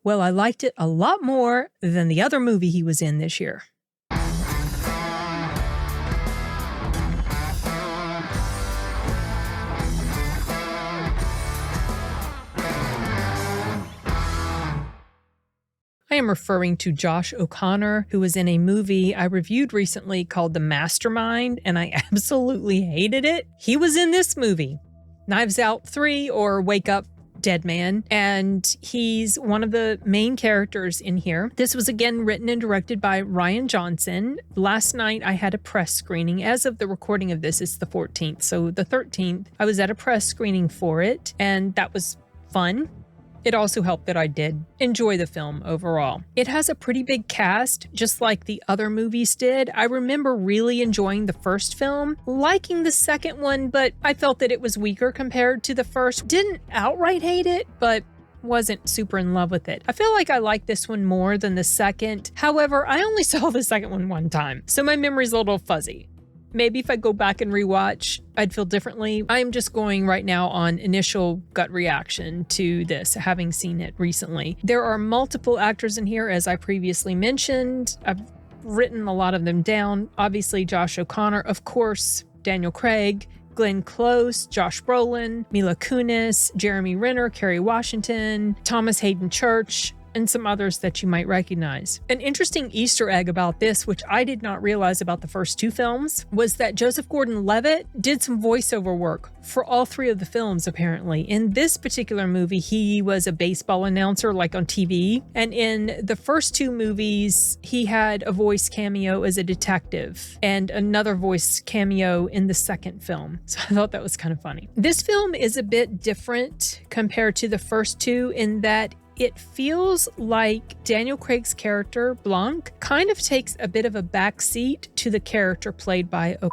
Well, I liked it a lot more than the other movie he was in this year. I am referring to Josh O'Connor, who was in a movie I reviewed recently called The Mastermind, and I absolutely hated it. He was in this movie, Knives Out 3 or Wake Up Dead Man, and he's one of the main characters in here. This was again written and directed by Rian Johnson. Last night I had a press screening. As of the recording of this, it's the 14th. So the 13th, I was at a press screening for it, and that was fun. It also helped that I did enjoy the film overall. It has a pretty big cast, just like the other movies did. I remember really enjoying the first film, liking the second one, but I felt that it was weaker compared to the first. Didn't outright hate it, but wasn't super in love with it. I feel like I like this one more than the second. However, I only saw the second one time, so my memory's a little fuzzy. Maybe if I go back and rewatch, I'd feel differently. I'm just going right now on initial gut reaction to this, having seen it recently. There are multiple actors in here, as I previously mentioned. I've written a lot of them down. Obviously, Josh O'Connor, of course, Daniel Craig, Glenn Close, Josh Brolin, Mila Kunis, Jeremy Renner, Kerry Washington, Thomas Haden Church, and some others that you might recognize. An interesting Easter egg about this, which I did not realize about the first two films, was that Joseph Gordon-Levitt did some voiceover work for all three of the films, apparently. In this particular movie, he was a baseball announcer, like on TV. And in the first two movies, he had a voice cameo as a detective and another voice cameo in the second film. So I thought that was kind of funny. This film is a bit different compared to the first two in that it feels like Daniel Craig's character, Blanc, kind of takes a bit of a backseat to the character played by O'Connor.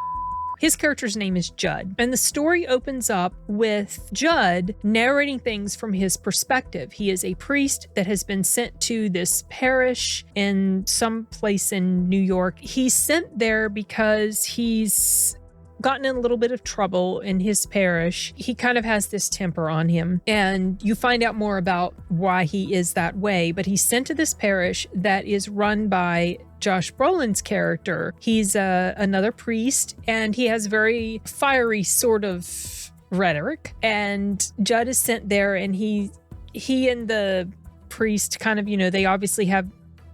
His character's name is Judd, and the story opens up with Judd narrating things from his perspective. He is a priest that has been sent to this parish in some place in New York. He's sent there because he's gotten in a little bit of trouble in his parish. He kind of has this temper on him, and you find out more about why he is that way. But he's sent to this parish that is run by Josh Brolin's character. He's another priest, and he has very fiery sort of rhetoric. And Judd is sent there, and he and the priest kind of, they obviously have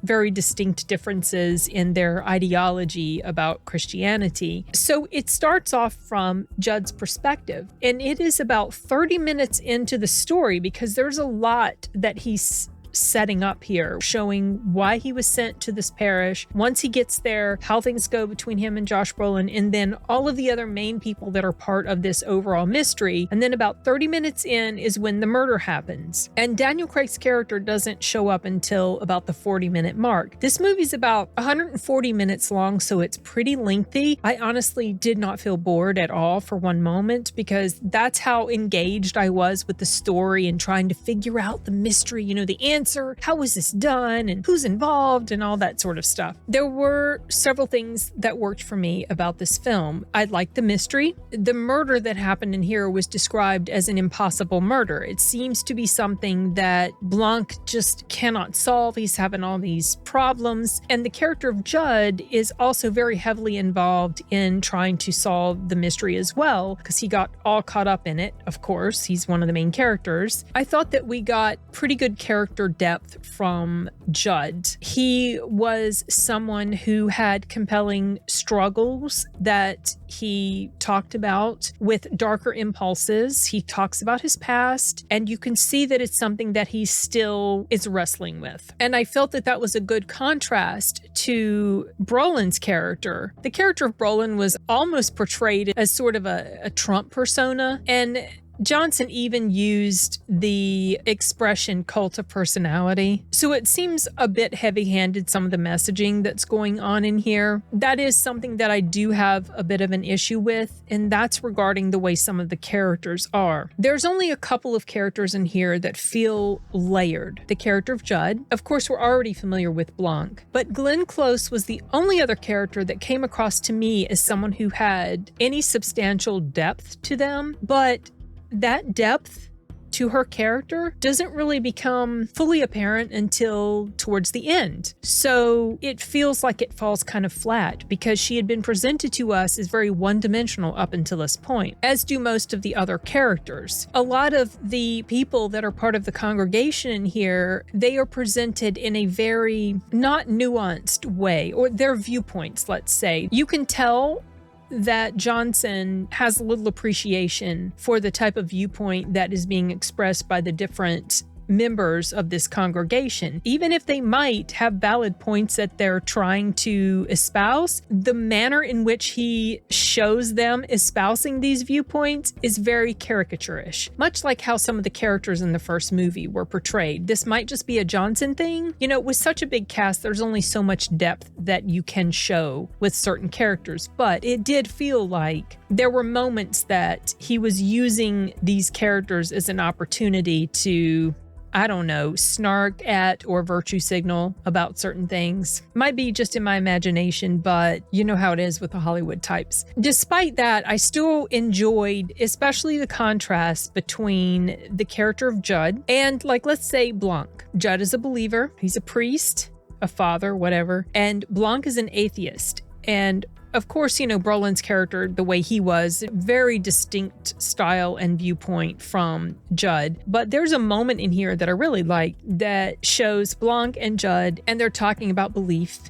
very distinct differences in their ideology about Christianity. So it starts off from Judd's perspective, and it is about 30 minutes into the story because there's a lot that he's setting up here, showing why he was sent to this parish, once he gets there, how things go between him and Josh Brolin, and then all of the other main people that are part of this overall mystery. And then about 30 minutes in is when the murder happens. And Daniel Craig's character doesn't show up until about the 40-minute mark. This movie's about 140 minutes long, so it's pretty lengthy. I honestly did not feel bored at all for one moment because that's how engaged I was with the story and trying to figure out the mystery, the answer. How was this done and who's involved and all that sort of stuff. There were several things that worked for me about this film. I liked the mystery. The murder that happened in here was described as an impossible murder. It seems to be something that Blanc just cannot solve. He's having all these problems. And the character of Judd is also very heavily involved in trying to solve the mystery as well, because he got all caught up in it. Of course, he's one of the main characters. I thought that we got pretty good character depth from Judd. He was someone who had compelling struggles that he talked about with darker impulses. He talks about his past, and you can see that it's something that he still is wrestling with. And I felt that that was a good contrast to Brolin's character. The character of Brolin was almost portrayed as sort of a Trump persona, and Johnson even used the expression cult of personality. So it seems a bit heavy-handed, some of the messaging that's going on in here. That is something that I do have a bit of an issue with, and that's regarding the way some of the characters are. There's only a couple of characters in here that feel layered. The character of Judd, of course, we're already familiar with Blanc, but Glenn Close was the only other character that came across to me as someone who had any substantial depth to them, but that depth to her character doesn't really become fully apparent until towards the end. So it feels like it falls kind of flat because she had been presented to us as very one-dimensional up until this point, as do most of the other characters. A lot of the people that are part of the congregation in here, they are presented in a very not nuanced way, or their viewpoints, let's say. You can tell that Johnson has little appreciation for the type of viewpoint that is being expressed by the different members of this congregation. Even if they might have valid points that they're trying to espouse, the manner in which he shows them espousing these viewpoints is very caricaturish, much like how some of the characters in the first movie were portrayed. This might just be a Johnson thing. You know, with such a big cast, there's only so much depth that you can show with certain characters, but it did feel like there were moments that he was using these characters as an opportunity to, I don't know, snark at or virtue signal about certain things. Might be just in my imagination, but you know how it is with the Hollywood types. Despite that, I still enjoyed, especially the contrast between the character of Judd and, like, let's say Blanc. Judd is a believer. He's a priest, a father, whatever. And Blanc is an atheist. And of course, you know, Brolin's character, the way he was, very distinct style and viewpoint from Judd. But there's a moment in here that I really like that shows Blanc and Judd, and they're talking about belief.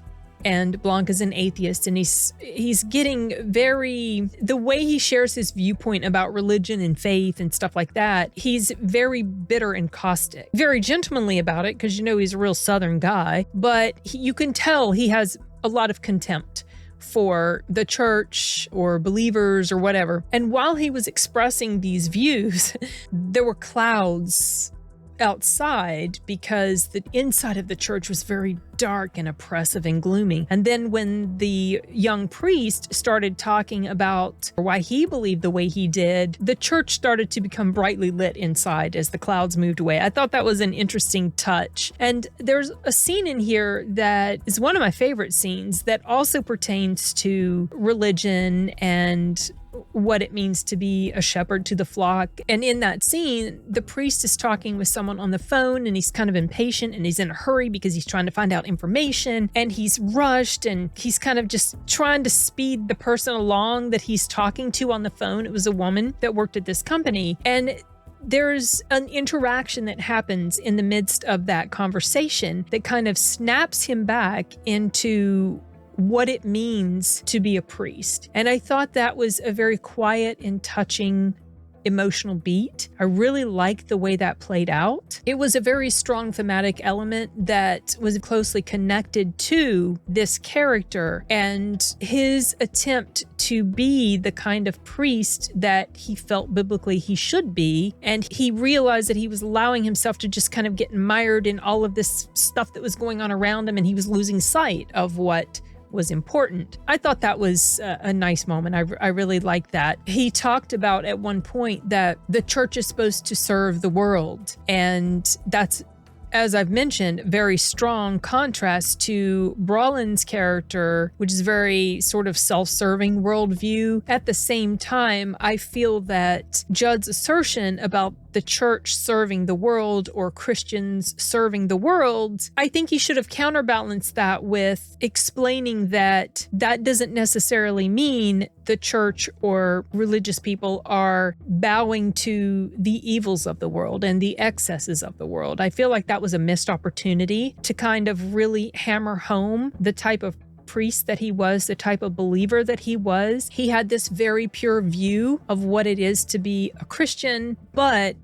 And Blanc is an atheist, and he's getting very, the way he shares his viewpoint about religion and faith and stuff like that, he's very bitter and caustic. Very gentlemanly about it, because you know he's a real Southern guy, but you can tell he has a lot of contempt for the church or believers or whatever. And while he was expressing these views, there were clouds outside because the inside of the church was very dark and oppressive and gloomy. And then when the young priest started talking about why he believed the way he did, the church started to become brightly lit inside as the clouds moved away. I thought that was an interesting touch. And there's a scene in here that is one of my favorite scenes that also pertains to religion and what it means to be a shepherd to the flock. And in that scene, the priest is talking with someone on the phone, and he's kind of impatient and he's in a hurry because he's trying to find out information, and he's rushed and he's kind of just trying to speed the person along that he's talking to on the phone. It was a woman that worked at this company, and there's an interaction that happens in the midst of that conversation that kind of snaps him back into what it means to be a priest. And I thought that was a very quiet and touching emotional beat. I really liked the way that played out. It was a very strong thematic element that was closely connected to this character and his attempt to be the kind of priest that he felt biblically he should be. And he realized that he was allowing himself to just kind of get mired in all of this stuff that was going on around him, and he was losing sight of what was important. I thought that was a nice moment. I really liked that. He talked about at one point that the church is supposed to serve the world, and that's, as I've mentioned, very strong contrast to Brolin's character, which is very sort of self-serving worldview. At the same time, I feel that Judd's assertion about the church serving the world or Christians serving the world, I think he should have counterbalanced that with explaining that that doesn't necessarily mean the church or religious people are bowing to the evils of the world and the excesses of the world. I feel like that was a missed opportunity to kind of really hammer home the type of priest that he was, the type of believer that he was. He had this very pure view of what it is to be a Christian, but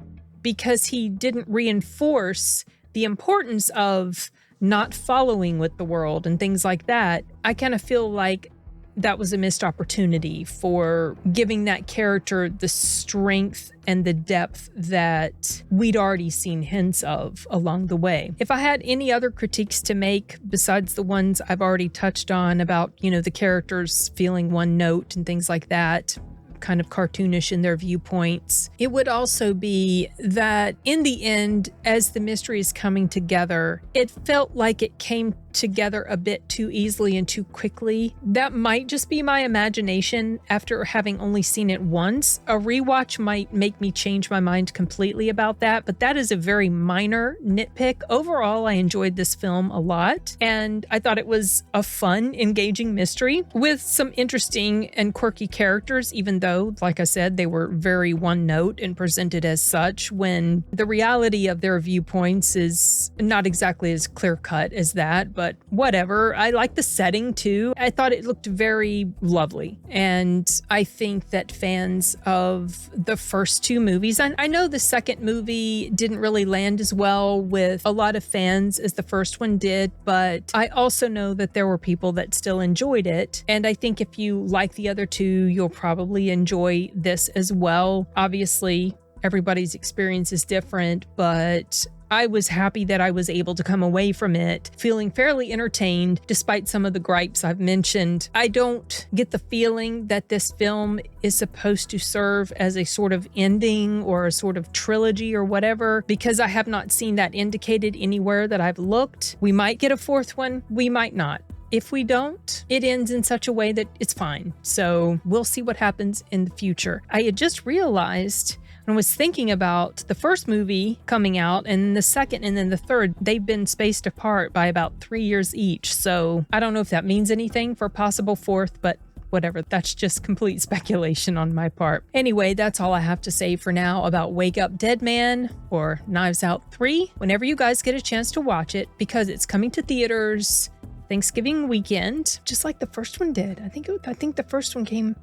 because he didn't reinforce the importance of not following with the world and things like that, I kind of feel like that was a missed opportunity for giving that character the strength and the depth that we'd already seen hints of along the way. If I had any other critiques to make besides the ones I've already touched on about, you know, the characters feeling one note and things like that, kind of cartoonish in their viewpoints, it would also be that in the end, as the mystery is coming together, it felt like it came together a bit too easily and too quickly. That might just be my imagination after having only seen it once. A rewatch might make me change my mind completely about that, but that is a very minor nitpick. Overall, I enjoyed this film a lot, and I thought it was a fun, engaging mystery with some interesting and quirky characters, even though, like I said, they were very one note and presented as such, when the reality of their viewpoints is not exactly as clear cut as that, but whatever. I like the setting too. I thought it looked very lovely, and I think that fans of the first two movies, and I know the second movie didn't really land as well with a lot of fans as the first one did, but I also know that there were people that still enjoyed it, and I think if you like the other two, you'll probably enjoy this as well. Obviously, everybody's experience is different, but I was happy that I was able to come away from it feeling fairly entertained despite some of the gripes I've mentioned. I don't get the feeling that this film is supposed to serve as a sort of ending or a sort of trilogy or whatever, because I have not seen that indicated anywhere that I've looked. We might get a fourth one, we might not. If we don't, it ends in such a way that it's fine. So we'll see what happens in the future. I had just realized and was thinking about the first movie coming out and the second and then the third, they've been spaced apart by about 3 years each. So I don't know if that means anything for a possible fourth, but whatever, that's just complete speculation on my part. Anyway, that's all I have to say for now about Wake Up Dead Man or Knives Out 3. Whenever you guys get a chance to watch it, because it's coming to theaters Thanksgiving weekend, just like the first one did. I think the first one came,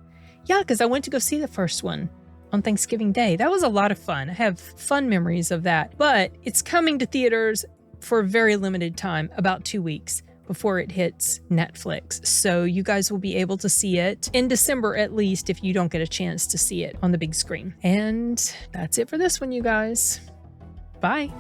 because I went to go see the first one on Thanksgiving Day. That was a lot of fun. I have fun memories of that. But it's coming to theaters for a very limited time, about 2 weeks before it hits Netflix. So you guys will be able to see it in December at least if you don't get a chance to see it on the big screen. And that's it for this one, you guys. Bye.